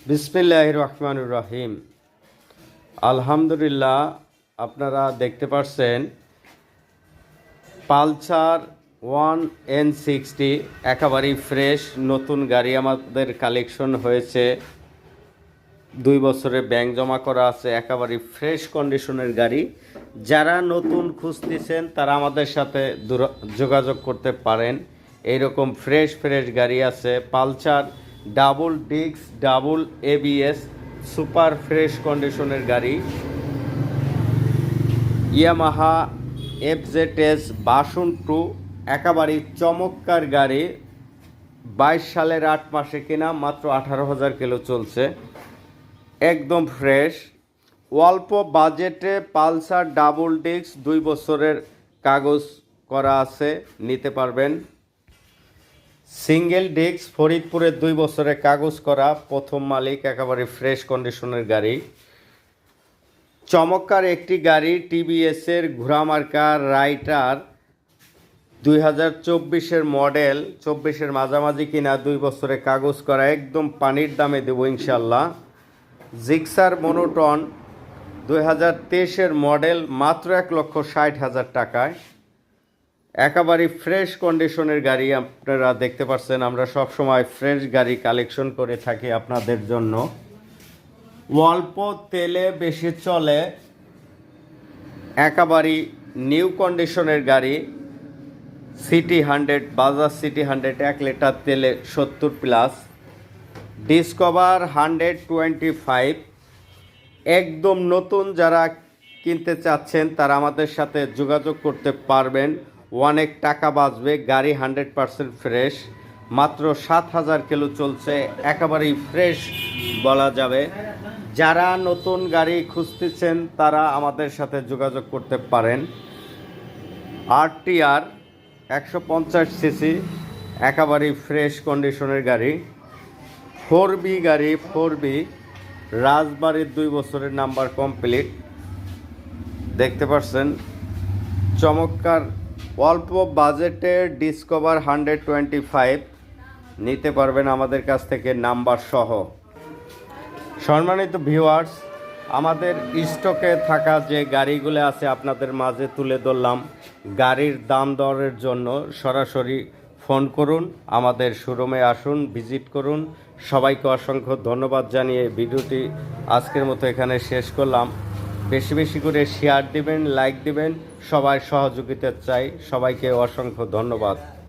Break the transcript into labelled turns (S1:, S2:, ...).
S1: বিসমিল্লাহির রহমানির রহিম। আলহামদুলিল্লাহ, আপনারা দেখতে পাচ্ছেন পালসার 1N60 একেবারেই ফ্রেশ নতুন গাড়ি আমাদের কালেকশন হয়েছে। 2 বছরের ব্যাংক জমা করা আছে, একেবারেই ফ্রেশ কন্ডিশনের গাড়ি। যারা নতুন খুঁজতেছেন তারা আমাদের সাথে যোগাযোগ করতে পারেন। এইরকম ফ্রেশ গাড়ি আছে। Pulsar double disc, double ABS, super fresh কন্ডিশনের গাড়ি। ইয়ামাহা FZS ভার্সন 2 একেবারেই চমৎকার গাড়ি। 22 সালের 8 মাসে কিনা, মাত্র 18,000 কিলো চলছে, একদম ফ্রেশ। অল্প বাজেটে পালসার ডাবল ডিস্ক 2 বছরের কাগজ করা আছে, নিতে পারবেন। সিঙ্গেল ডিস্ক ফরিদপুরের 2 বছরের কাগজ করা, প্রথম মালিক, একেবারে ফ্রেশ কন্ডিশনের গাড়ি। চমৎকার একটি গাড়ি, TVS-এর ঘোড়ামার্কা রাইটার, 2024-এর মডেল, 24-এর মাঝামাঝি কিনা, 2 বছরের কাগজ করা, একদম পানির দামে দেবো ইনশাল্লাহ। জিক্সার মনোটন, 2023-এর মডেল, মাত্র 1,60,000 টাকায়, একেবারে ফ্রেশ কন্ডিশনের গাড়ি। আপনারা দেখতে পাচ্ছেন আমরা সব সময় ফ্রেশ গাড়ি কালেকশন করে থাকি আপনাদের জন্য। অল্প তেলে বেশি চলে, একেবারে নিউ কন্ডিশনের গাড়ি। সিটি 100, বাজাজ সিটি 100, 1 লিটার তেলে 70+। ডিসকভার 125 একদম নতুন। যারা কিনতে চাচ্ছেন তারা আমাদের সাথে যোগাযোগ করতে পারবেন, অনেক টাকা বাঁচবে। গাড়ি 100% ফ্রেশ, মাত্র 7,000 কিলো চলছে, একেবারেই ফ্রেশ বলা যাবে। যারা নতুন গাড়ি খুঁজতেছেন তারা আমাদের সাথে যোগাযোগ করতে পারেন। RTR 150cc একেবারেই ফ্রেশ কন্ডিশনের গাড়ি। 4B গাড়ি, 4B রাজবাড়ির 2 বছরের নাম্বার কমপ্লিট। দেখতে পাচ্ছেন চমৎকার অল্প বাজেটে ডিসকভার 125 নিতে পারবেন আমাদের কাছ থেকে নাম্বার সহ। সম্মানিত ভিউয়ার্স, আমাদের স্টকে থাকা যে গাড়িগুলো আছে আপনাদের মাঝে তুলে ধরলাম। গাড়ির দাম দরের জন্য সরাসরি ফোন করুন, আমাদের শোরুমে আসুন, ভিজিট করুন। সবাইকে অসংখ্য ধন্যবাদ জানিয়ে ভিডিওটি আজকের মতো এখানে শেষ করলাম। বেশি বেশি করে শেয়ার দিবেন, লাইক দিবেন, সবাই সহযোগিতা চাই। সবাইকে অসংখ্য ধন্যবাদ।